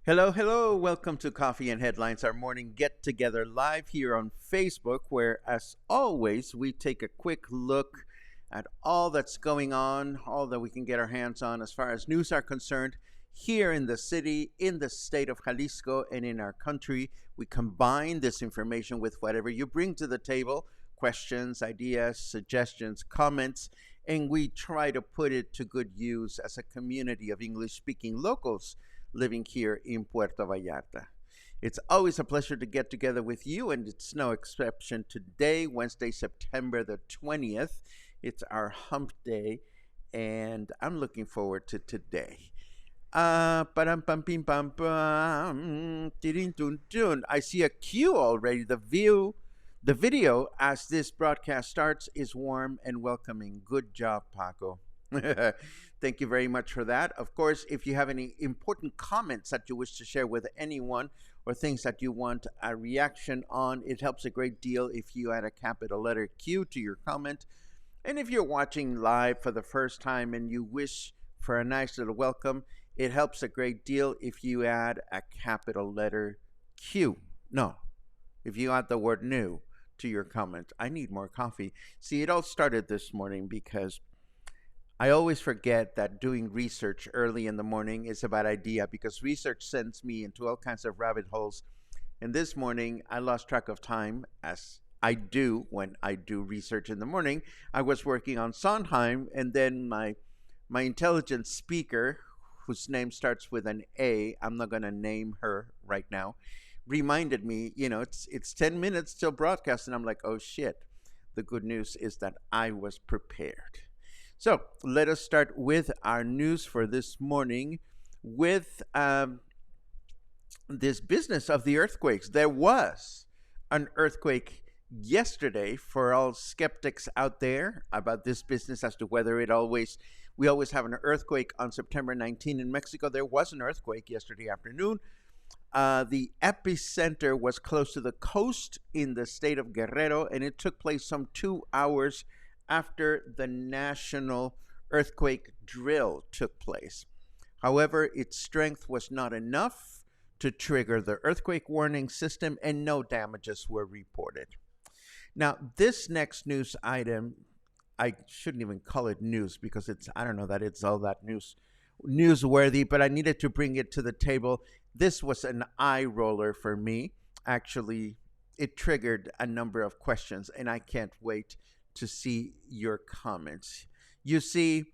Hello, hello. Welcome to Coffee and Headlines, our morning get together live here on Facebook, where, as always, we take a quick look at all that's going on, all that we can get our hands on as far as news are concerned here in the city, in the state of Jalisco, and in our country. We combine this information with whatever you bring to the table, questions, ideas, suggestions, comments, and we try to put it to good use as a community of English-speaking locals living here in Puerto Vallarta. It's always a pleasure to get together with you, and it's no exception today, Wednesday, September the 20th. It's our hump day, and I'm looking forward to today. I see a cue already. The video as this broadcast starts is warm and welcoming. Good job, Paco. Thank you very much for that. Of course, if you have any important comments that you wish to share with anyone or things that you want a reaction on, it helps a great deal if you add a capital letter Q to your comment. And if you're watching live for the first time and you wish for a nice little welcome, it helps a great deal if you add a capital letter Q. No, if you add the word new to your comment. I need more coffee. See, it all started this morning because I always forget that doing research early in the morning is a bad idea because research sends me into all kinds of rabbit holes. And this morning, I lost track of time, as I do when I do research in the morning. I was working on Sondheim, and then my intelligent speaker, whose name starts with an A, I'm not going to name her right now, reminded me, it's 10 minutes till broadcast. And I'm like, oh, shit. The good news is that I was prepared. So let us start with our news for this morning with this business of the earthquakes. There was an earthquake yesterday for all skeptics out there about this business as to whether we always have an earthquake on September 19 in Mexico. There was an earthquake yesterday afternoon. The epicenter was close to the coast in the state of Guerrero, and it took place some 2 hours after the national earthquake drill took place. However, its strength was not enough to trigger the earthquake warning system, and no damages were reported. Now, this next news item, I shouldn't even call it news because I don't know that it's all that newsworthy, but I needed to bring it to the table. This was an eye roller for me. Actually, it triggered a number of questions, and I can't wait to see your comments. You see,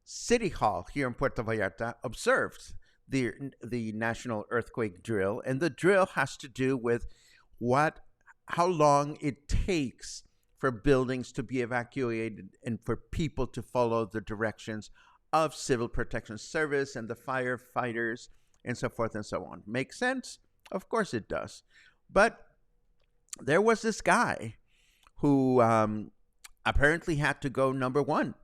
City Hall here in Puerto Vallarta observed the national earthquake drill, and the drill has to do with how long it takes for buildings to be evacuated and for people to follow the directions of Civil Protection Service and the firefighters and so forth and so on. Makes sense? Of course it does. But there was this guy who apparently had to go number one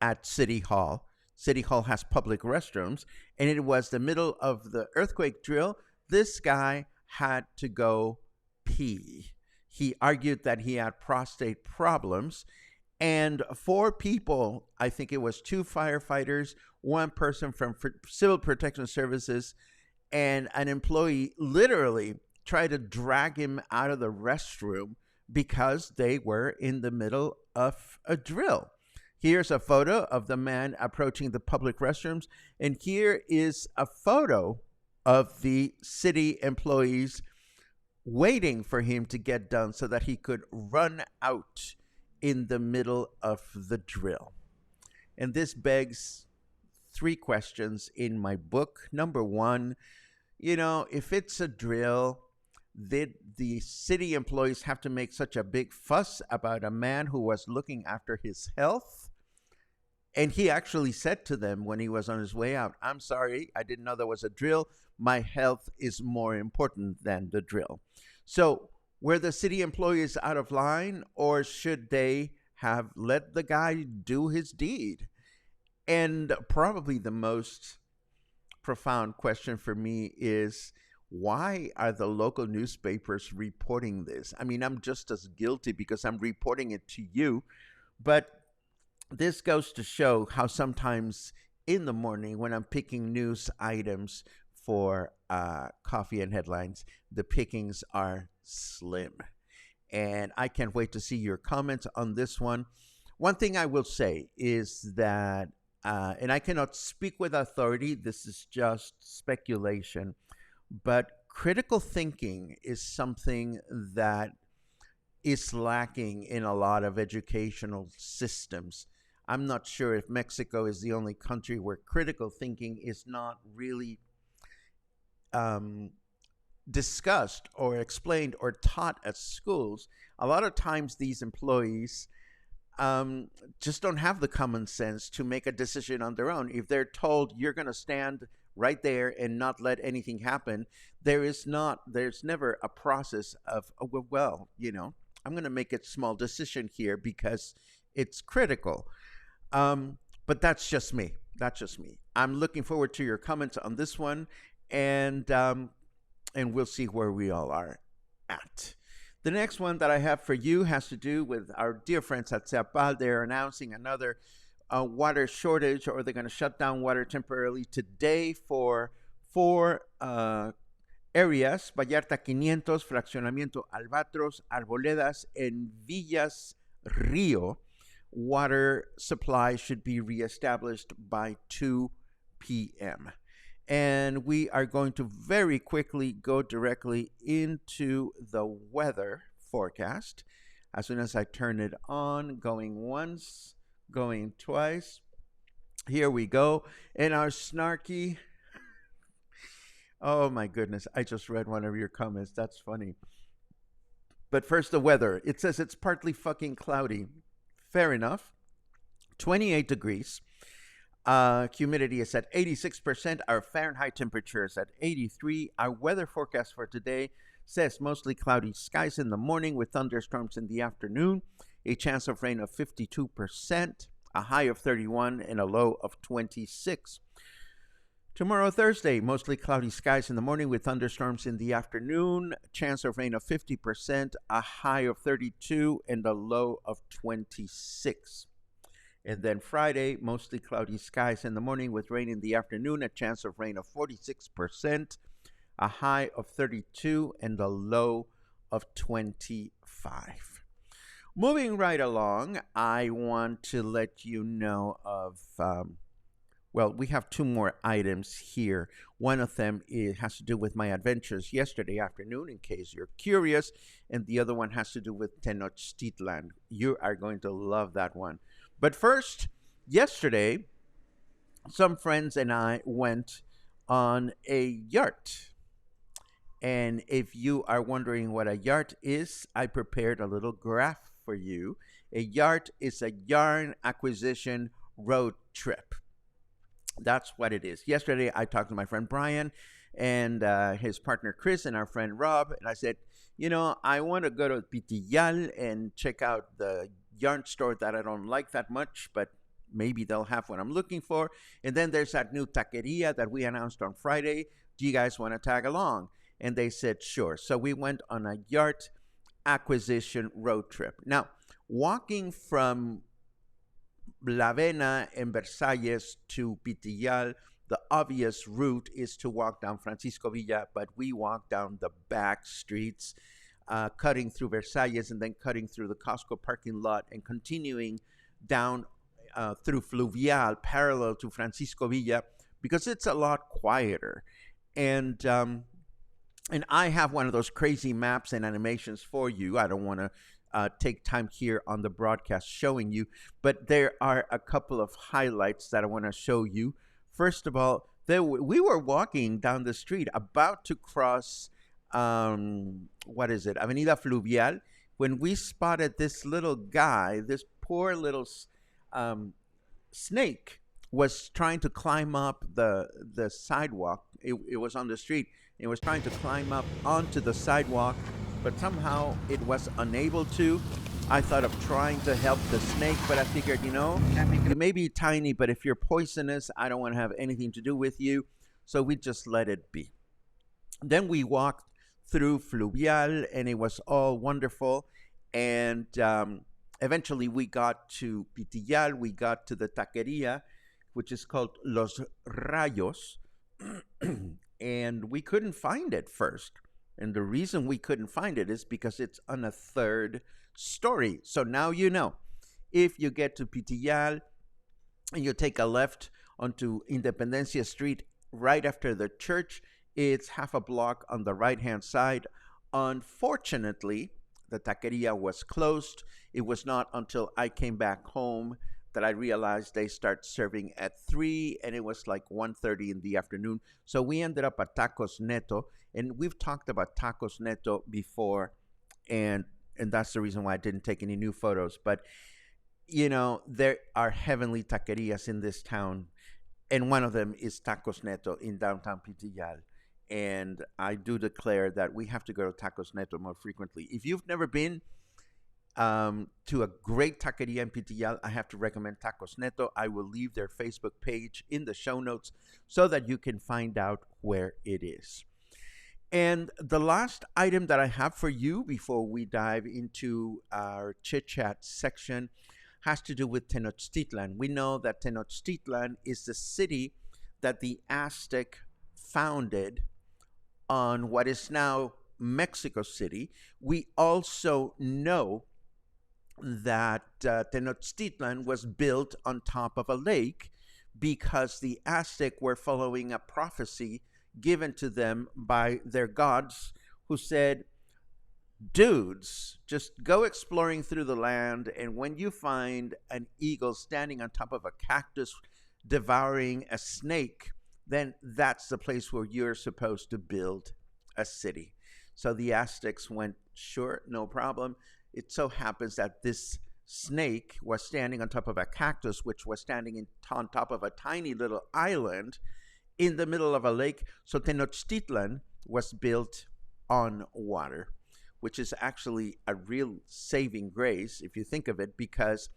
at City Hall City Hall has public restrooms, and it was the middle of the earthquake drill. This guy had to go pee. He argued that he had prostate problems, and four people, I think it was two firefighters, one person from Civil Protection Services, and an employee literally tried to drag him out of the restroom because they were in the middle of a drill. Here's a photo of the man approaching the public restrooms, and here is a photo of the city employees waiting for him to get done so that he could run out in the middle of the drill. And this begs three questions in my book. Number one, if it's a drill, did the city employees have to make such a big fuss about a man who was looking after his health? And he actually said to them when he was on his way out, "I'm sorry, I didn't know there was a drill. My health is more important than the drill." So were the city employees out of line, or should they have let the guy do his deed? And probably the most profound question for me is, why are the local newspapers reporting this? I mean, I'm just as guilty because I'm reporting it to you, but this goes to show how sometimes in the morning when I'm picking news items for Coffee and Headlines, the pickings are slim. And I can't wait to see your comments on this one. One thing I will say is that, and I cannot speak with authority, this is just speculation, but critical thinking is something that is lacking in a lot of educational systems. I'm not sure if Mexico is the only country where critical thinking is not really discussed or explained or taught at schools. A lot of times these employees just don't have the common sense to make a decision on their own. If they're told you're going to stand right there and not let anything happen, there's never a process of, well, I'm going to make a small decision here because it's critical. But that's just me. I'm looking forward to your comments on this one, and we'll see where we all are at. The next one that I have for you has to do with our dear friends at SEAPAL. They're announcing another water shortage, or they're going to shut down water temporarily today for four areas: Vallarta 500, Fraccionamiento Albatros, Arboledas, and Villas Rio. Water supply should be reestablished by 2 p.m. And we are going to very quickly go directly into the weather forecast. As soon as I turn it on, going once, going twice. Here we go. And our snarky, oh my goodness, I just read one of your comments. That's funny. But first, the weather. It says it's partly fucking cloudy. Fair enough. 28 degrees. Humidity is at 86%. Our Fahrenheit temperature is at 83. Our weather forecast for today says mostly cloudy skies in the morning with thunderstorms in the afternoon. A chance of rain of 52%. A high of 31 and a low of 26. Tomorrow, Thursday, mostly cloudy skies in the morning with thunderstorms in the afternoon. Chance of rain of 50%, a high of 32, and a low of 26. And then Friday, mostly cloudy skies in the morning with rain in the afternoon. A chance of rain of 46%, a high of 32, and a low of 25. Moving right along, I want to let you know of... well, we have two more items here. One of them has to do with my adventures yesterday afternoon, in case you're curious. And the other one has to do with Tenochtitlan. You are going to love that one. But first, yesterday, some friends and I went on a yurt. And if you are wondering what a yurt is, I prepared a little graph for you. A yurt is a yarn acquisition road trip. That's what it is. Yesterday, I talked to my friend Brian and his partner Chris and our friend Rob, and I said, I want to go to Pitillal and check out the yarn store that I don't like that much, but maybe they'll have what I'm looking for. And then there's that new taqueria that we announced on Friday. Do you guys want to tag along? And they said, sure. So we went on a yacht acquisition road trip. Now, walking from La Vena and Versalles to Pitillal, the obvious route is to walk down Francisco Villa, but we walked down the back streets, cutting through Versalles and then cutting through the Costco parking lot and continuing down through Fluvial, parallel to Francisco Villa, because it's a lot quieter. And I have one of those crazy maps and animations for you. I don't want to take time here on the broadcast showing you, but there are a couple of highlights that I want to show you. First of all, we were walking down the street about to cross, what is it, Avenida Fluvial, when we spotted this little guy, this poor little snake was trying to climb up the sidewalk. It was on the street. It was trying to climb up onto the sidewalk, but somehow it was unable to. I thought of trying to help the snake, but I figured, you may be tiny, but if you're poisonous, I don't want to have anything to do with you. So we just let it be. Then we walked through Fluvial, and it was all wonderful. And eventually we got to Pitillal. We got to the taqueria, which is called Los Rayos. And we couldn't find it first. And the reason we couldn't find it is because it's on a third story. So now you know. If you get to Pitillal and you take a left onto Independencia Street right after the church, it's half a block on the right-hand side. Unfortunately, the taqueria was closed. It was not until I came back home that I realized they start serving at 3, and it was like 1:30 in the afternoon. So we ended up at Tacos Neto, and we've talked about Tacos Neto before, and that's the reason why I didn't take any new photos. But, there are heavenly taquerias in this town, and one of them is Tacos Neto in downtown Pitillal. And I do declare that we have to go to Tacos Neto more frequently. If you've never been to a great taqueria in Pitillal, I have to recommend Tacos Neto. I will leave their Facebook page in the show notes so that you can find out where it is. And the last item that I have for you before we dive into our chit-chat section has to do with Tenochtitlan. We know that Tenochtitlan is the city that the Aztec founded on what is now Mexico City. We also know that Tenochtitlan was built on top of a lake because the Aztec were following a prophecy given to them by their gods, who said, dudes, just go exploring through the land, and when you find an eagle standing on top of a cactus devouring a snake, then that's the place where you're supposed to build a city. So the Aztecs went, sure, no problem. It so happens that this snake was standing on top of a cactus, which was standing on top of a tiny little island in the middle of a lake. So Tenochtitlan was built on water, which is actually a real saving grace if you think of it, because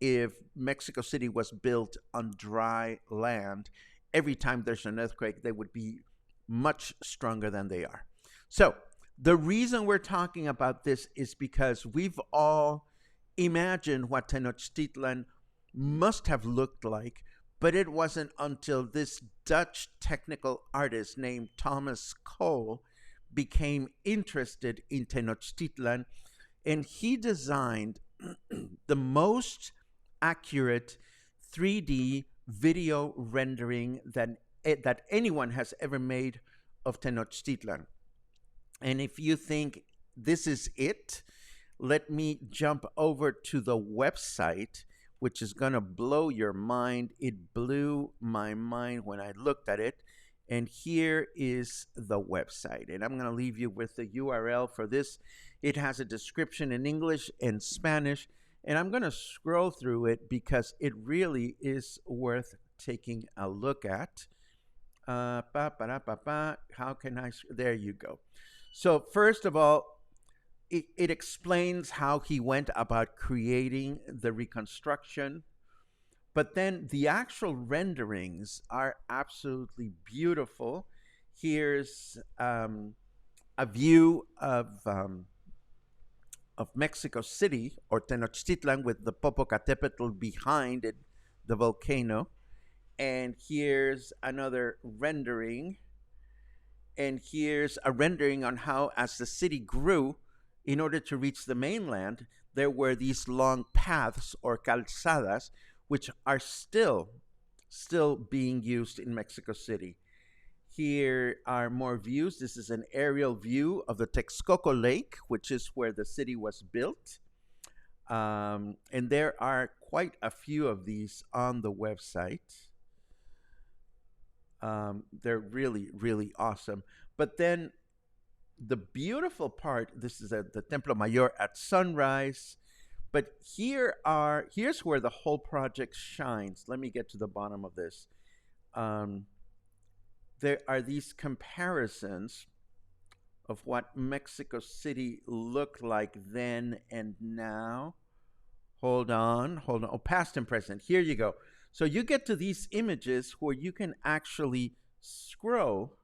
if Mexico City was built on dry land, every time there's an earthquake, they would be much stronger than they are. So the reason we're talking about this is because we've all imagined what Tenochtitlan must have looked like, but it wasn't until this Dutch technical artist named Thomas Cole became interested in Tenochtitlan, and he designed the most accurate 3D video rendering that anyone has ever made of Tenochtitlan. And if you think this is it, let me jump over to the website, which is going to blow your mind. It blew my mind when I looked at it. And here is the website. And I'm going to leave you with the URL for this. It has a description in English and Spanish. And I'm going to scroll through it because it really is worth taking a look at. How can I? There you go. So first of all, it explains how he went about creating the reconstruction But then the actual renderings are absolutely beautiful. Here's a view of Mexico City or Tenochtitlan with the Popocatépetl behind it, the volcano. And here's another rendering. And here's a rendering on how, as the city grew, in order to reach the mainland, there were these long paths or calzadas, which are still being used in Mexico City. Here are more views. This is an aerial view of the Texcoco Lake, which is where the city was built. And there are quite a few of these on the website. They're really, really awesome. But then the beautiful part, this is at the Templo Mayor at sunrise. But here's where the whole project shines. Let me get to the bottom of this. There are these comparisons of what Mexico City looked like then and now. Hold on. Oh, past and present. Here you go. So you get to these images where you can actually scroll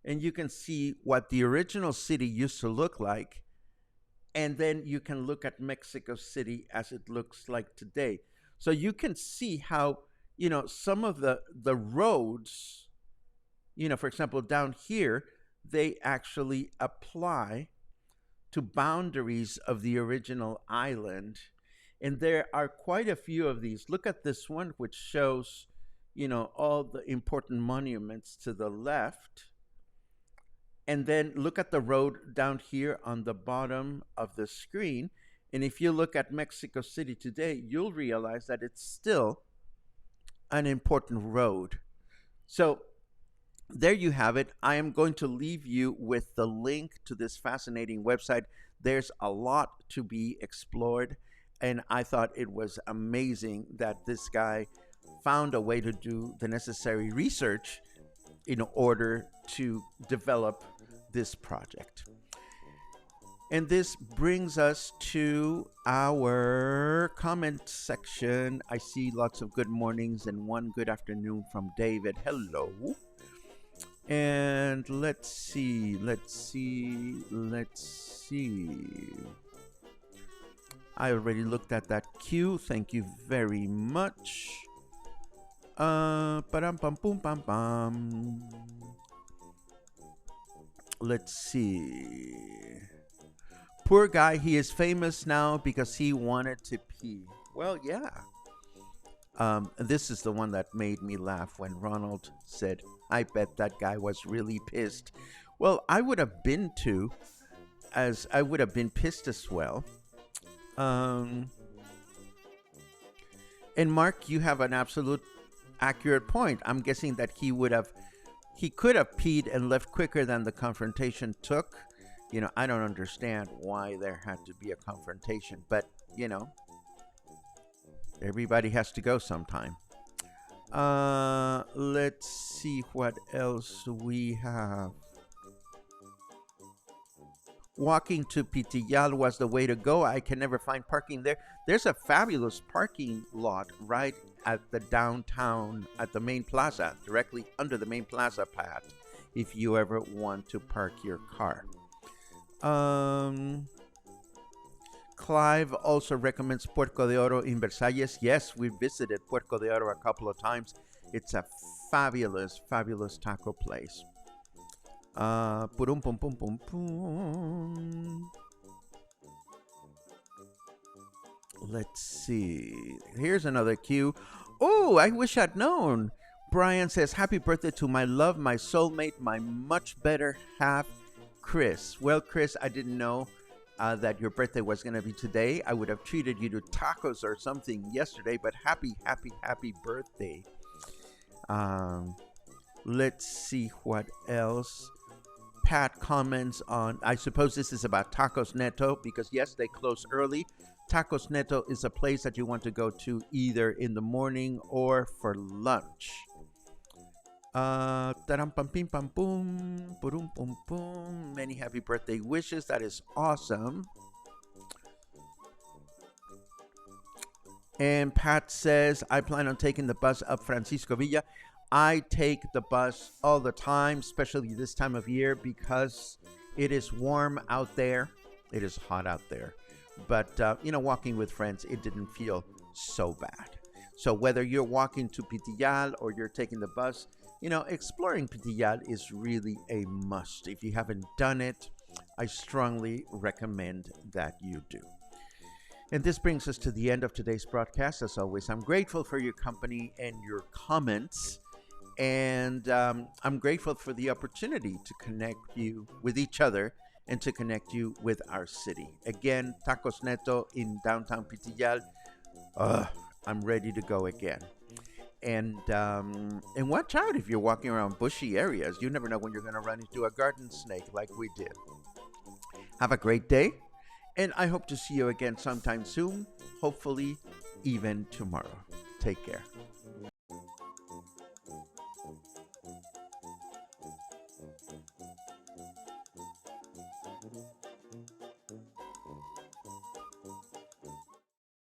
and you can see what the original city used to look like. And then you can look at Mexico City as it looks like today. So you can see how, some of the roads, for example, down here, they actually apply to boundaries of the original island. And there are quite a few of these. Look at this one, which shows, all the important monuments to the left. And then look at the road down here on the bottom of the screen. And if you look at Mexico City today, you'll realize that it's still an important road. So there you have it. I am going to leave you with the link to this fascinating website. There's a lot to be explored. And I thought it was amazing that this guy found a way to do the necessary research in order to develop this project. And this brings us to our comment section. I see lots of good mornings and one good afternoon from David. Hello. And let's see. I already looked at that cue. Thank you very much. Let's see. Poor guy, he is famous now because he wanted to pee. Well, yeah. This is the one that made me laugh when Ronald said, I bet that guy was really pissed. Well, I would have been too, as I would have been pissed as well. And Mark, you have an absolute accurate point. I'm guessing that he could have peed and left quicker than the confrontation took. I don't understand why there had to be a confrontation, but everybody has to go sometime. Let's see what else we have. Walking to Pitillal was the way to go. I can never find parking there. There's a fabulous parking lot right at the downtown, at the main plaza, directly under the main plaza pad, if you ever want to park your car. Clive also recommends Puerco de Oro in Versalles. Yes, we visited Puerco de Oro a couple of times. It's a fabulous, fabulous taco place. Let's see. Here's another cue. Oh, I wish I'd known. Brian says, happy birthday to my love, my soulmate, my much better half, Chris. Well, Chris, I didn't know that your birthday was going to be today. I would have treated you to tacos or something yesterday, but happy, happy, happy birthday. Let's see what else. Pat comments on, I suppose this is about Tacos Neto, because yes, they close early. Tacos Neto is a place that you want to go to either in the morning or for lunch. Taram pam pim pam boom, boom boom boom. Many happy birthday wishes. That is awesome. And Pat says, I plan on taking the bus up Francisco Villa. I take the bus all the time, especially this time of year, because it is warm out there. It is hot out there. But, walking with friends, it didn't feel so bad. So whether you're walking to Pitillal or you're taking the bus, exploring Pitillal is really a must. If you haven't done it, I strongly recommend that you do. And this brings us to the end of today's broadcast. As always, I'm grateful for your company and your comments. And I'm grateful for the opportunity to connect you with each other and to connect you with our city. Again, Tacos Neto in downtown Pitillal. I'm ready to go again. And watch out if you're walking around bushy areas. You never know when you're going to run into a garden snake like we did. Have a great day. And I hope to see you again sometime soon. Hopefully, even tomorrow. Take care.